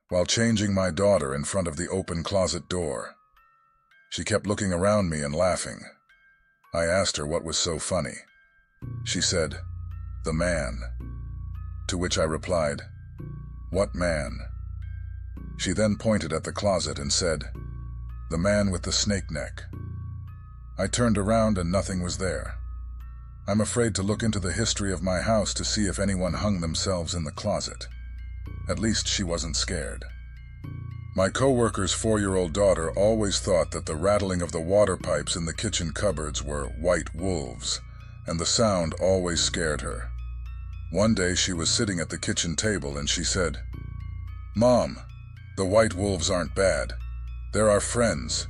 while changing my daughter in front of the open closet door. She kept looking around me and laughing. I asked her what was so funny. She said, "The man." To which I replied, "What man?" She then pointed at the closet and said, "The man with the snake neck." I turned around and nothing was there. I'm afraid to look into the history of my house to see if anyone hung themselves in the closet. At least she wasn't scared. My coworker's 4-year-old daughter always thought that the rattling of the water pipes in the kitchen cupboards were white wolves, and the sound always scared her. One day she was sitting at the kitchen table and she said, "Mom, the white wolves aren't bad. They're our friends."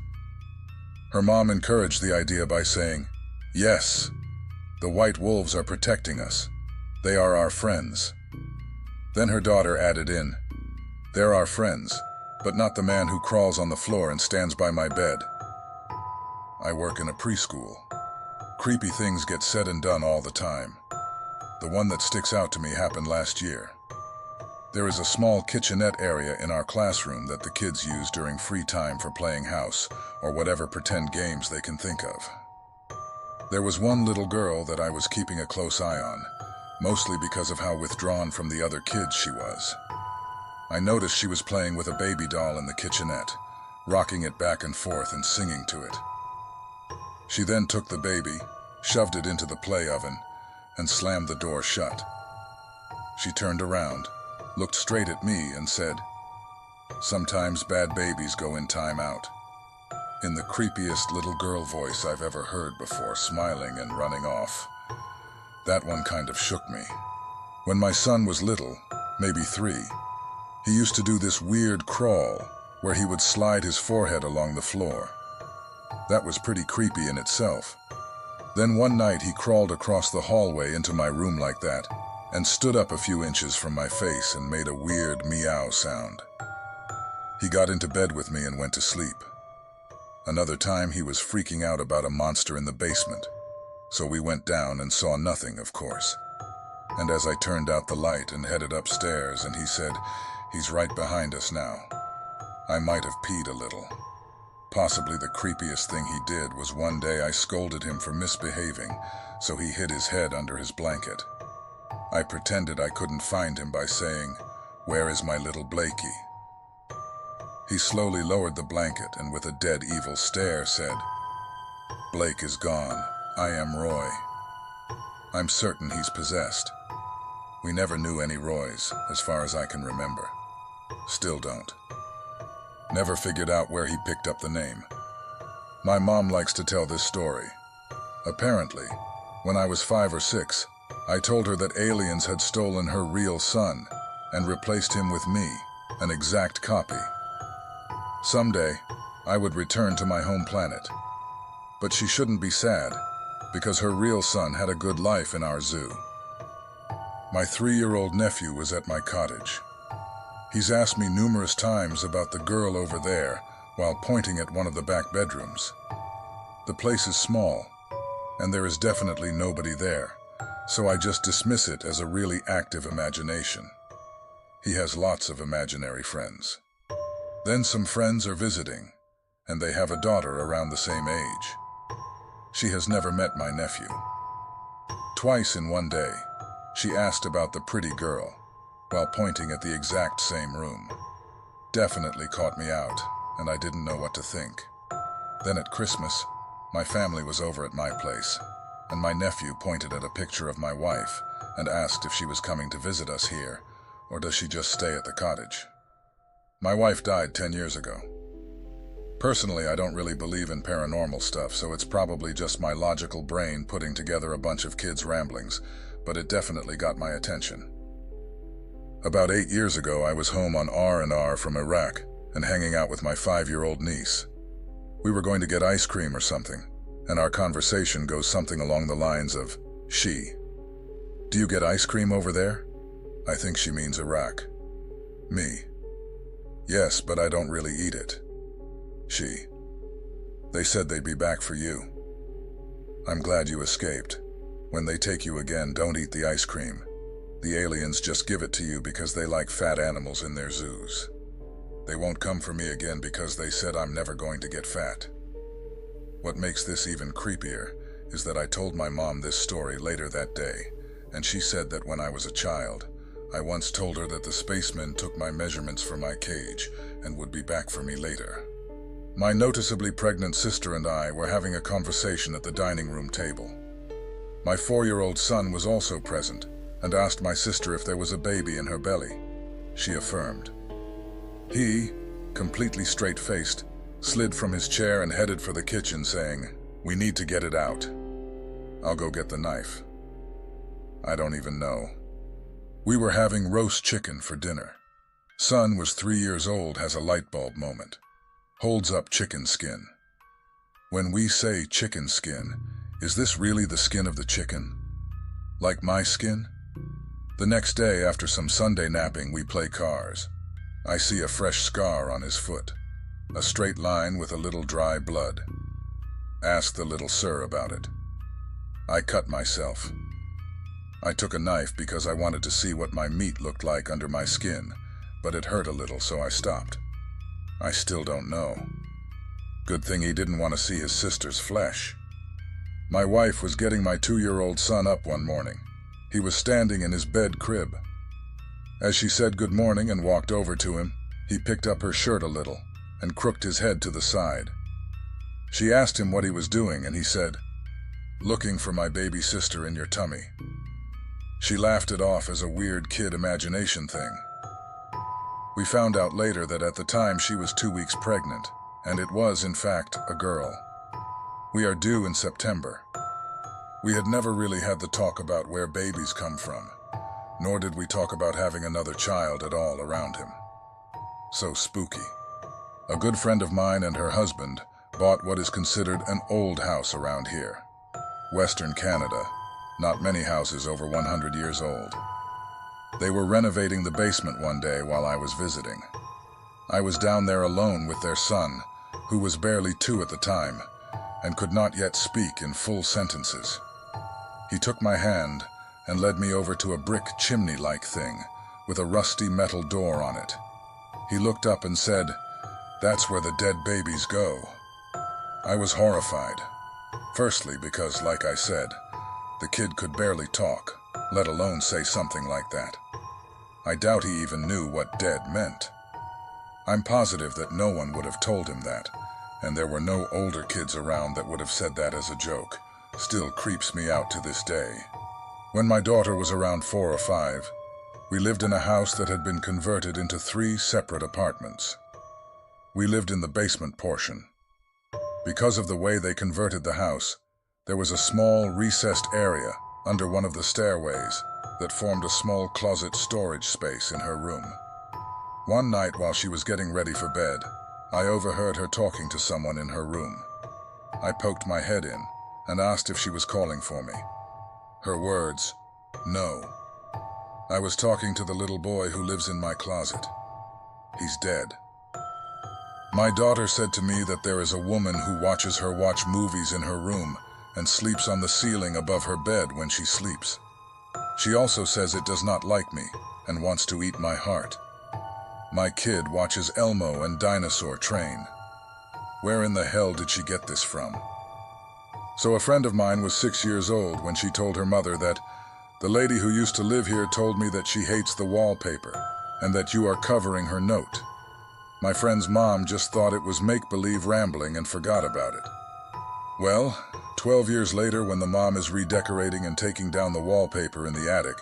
Her mom encouraged the idea by saying, "Yes, the white wolves are protecting us. They are our friends." Then her daughter added in, "They're our friends, but not the man who crawls on the floor and stands by my bed." I work in a preschool. Creepy things get said and done all the time. The one that sticks out to me happened last year. There is a small kitchenette area in our classroom that the kids use during free time for playing house or whatever pretend games they can think of. There was one little girl that I was keeping a close eye on, mostly because of how withdrawn from the other kids she was. I noticed she was playing with a baby doll in the kitchenette, rocking it back and forth and singing to it. She then took the baby, shoved it into the play oven, and slammed the door shut. She turned around, looked straight at me and said, "Sometimes bad babies go in time out," in the creepiest little girl voice I've ever heard before, smiling and running off. That one kind of shook me. When my son was little, maybe 3, he used to do this weird crawl where he would slide his forehead along the floor. That was pretty creepy in itself. Then one night he crawled across the hallway into my room like that and stood up a few inches from my face and made a weird meow sound. He got into bed with me and went to sleep. Another time he was freaking out about a monster in the basement, so we went down and saw nothing, of course. And as I turned out the light and headed upstairs, and he said, "He's right behind us now," I might have peed a little. Possibly the creepiest thing he did was one day I scolded him for misbehaving, so he hid his head under his blanket. I pretended I couldn't find him by saying, "Where is my little Blakey?" He slowly lowered the blanket and with a dead evil stare said, "Blake is gone. I am Roy." I'm certain he's possessed. We never knew any Roys, as far as I can remember. Still don't. Never figured out where he picked up the name. My mom likes to tell this story. Apparently, when I was 5 or 6, I told her that aliens had stolen her real son and replaced him with me, an exact copy. Someday, I would return to my home planet. But she shouldn't be sad, because her real son had a good life in our zoo. My 3-year-old nephew was at my cottage. He's asked me numerous times about the girl over there while pointing at one of the back bedrooms. The place is small, and there is definitely nobody there, so I just dismiss it as a really active imagination. He has lots of imaginary friends. Then some friends are visiting, and they have a daughter around the same age. She has never met my nephew. Twice in one day, she asked about the pretty girl, while pointing at the exact same room. Definitely caught me out, and I didn't know what to think. Then at Christmas, my family was over at my place, and my nephew pointed at a picture of my wife and asked if she was coming to visit us here, or does she just stay at the cottage? My wife died 10 years ago. Personally, I don't really believe in paranormal stuff, so it's probably just my logical brain putting together a bunch of kids' ramblings, but it definitely got my attention. About 8 years ago, I was home on R&R from Iraq and hanging out with my 5-year-old niece. We were going to get ice cream or something, and our conversation goes something along the lines of, "She. Do you get ice cream over there?" I think she means Iraq. Me. Yes, but I don't really eat it. She. They said they'd be back for you. I'm glad you escaped. When they take you again, don't eat the ice cream. The aliens just give it to you because they like fat animals in their zoos. They won't come for me again because they said I'm never going to get fat. What makes this even creepier is that I told my mom this story later that day, and she said that when I was a child, I once told her that the spacemen took my measurements for my cage and would be back for me later. My noticeably pregnant sister and I were having a conversation at the dining room table. My 4-year-old son was also present and asked my sister if there was a baby in her belly. She affirmed. He, completely straight-faced, slid from his chair and headed for the kitchen saying, "We need to get it out. I'll go get the knife." I don't even know. We were having roast chicken for dinner. Son was 3 years old, has a light bulb moment. Holds up chicken skin. When we say chicken skin, is this really the skin of the chicken? Like my skin? The next day, after some Sunday napping, we play cars. I see a fresh scar on his foot. A straight line with a little dry blood. Ask the little sir about it. I cut myself. I took a knife because I wanted to see what my meat looked like under my skin, but it hurt a little, so I stopped. I still don't know. Good thing he didn't want to see his sister's flesh. My wife was getting my 2-year-old son up one morning. He was standing in his bed crib. As she said good morning and walked over to him, he picked up her shirt a little and crooked his head to the side. She asked him what he was doing, and he said, "Looking for my baby sister in your tummy." She laughed it off as a weird kid imagination thing. We found out later that at the time she was 2 weeks pregnant, and it was, in fact, a girl. We are due in September. We had never really had the talk about where babies come from, nor did we talk about having another child at all around him. So spooky. A good friend of mine and her husband bought what is considered an old house around here. Western Canada, not many houses over 100 years old. They were renovating the basement one day while I was visiting. I was down there alone with their son, who was barely 2 at the time, and could not yet speak in full sentences. He took my hand and led me over to a brick chimney-like thing with a rusty metal door on it. He looked up and said, "That's where the dead babies go." I was horrified. Firstly, because, like I said, the kid could barely talk, let alone say something like that. I doubt he even knew what dead meant. I'm positive that no one would have told him that, and there were no older kids around that would have said that as a joke. Still creeps me out to this day. When my daughter was around 4 or 5, we lived in a house that had been converted into 3 separate apartments. We lived in the basement portion. Because of the way they converted the house, there was a small recessed area under one of the stairways that formed a small closet storage space in her room. One night while she was getting ready for bed, I overheard her talking to someone in her room. I poked my head in and asked if she was calling for me. Her words, "No." I was talking to the little boy who lives in my closet. He's dead. My daughter said to me that there is a woman who watches her watch movies in her room and sleeps on the ceiling above her bed when she sleeps. She also says it does not like me and wants to eat my heart. My kid watches Elmo and Dinosaur Train. Where in the hell did she get this from? So a friend of mine was 6 years old when she told her mother that the lady who used to live here told me that she hates the wallpaper and that you are covering her note. My friend's mom just thought it was make-believe rambling and forgot about it. Well, 12 years later, when the mom is redecorating and taking down the wallpaper in the attic,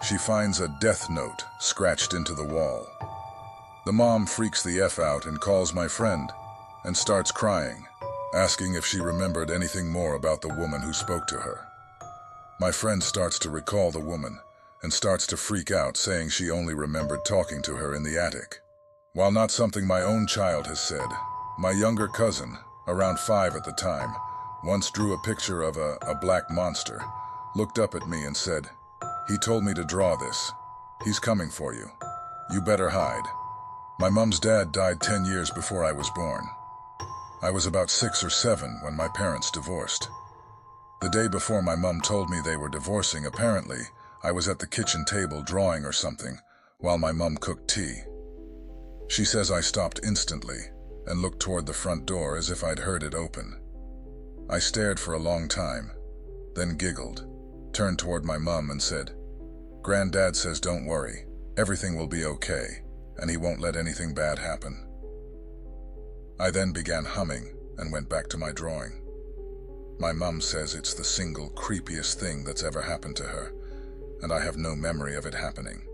she finds a death note scratched into the wall. The mom freaks the F out and calls my friend and starts crying, asking if she remembered anything more about the woman who spoke to her. My friend starts to recall the woman and starts to freak out, saying she only remembered talking to her in the attic. While not something my own child has said, my younger cousin, around 5 at the time, once drew a picture of a black monster, looked up at me and said, "He told me to draw this. He's coming for you. You better hide." My mom's dad died 10 years before I was born. I was about 6 or 7 when my parents divorced. The day before my mom told me they were divorcing, apparently, I was at the kitchen table drawing or something while my mom cooked tea. She says I stopped instantly and looked toward the front door as if I'd heard it open. I stared for a long time, then giggled, turned toward my mum and said, "Granddad says don't worry, everything will be okay, and he won't let anything bad happen." I then began humming and went back to my drawing. My mum says it's the single creepiest thing that's ever happened to her, and I have no memory of it happening.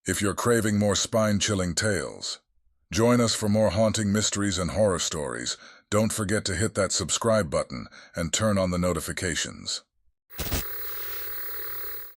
If you're craving more spine-chilling tales, join us for more haunting mysteries and horror stories. Don't forget to hit that subscribe button and turn on the notifications.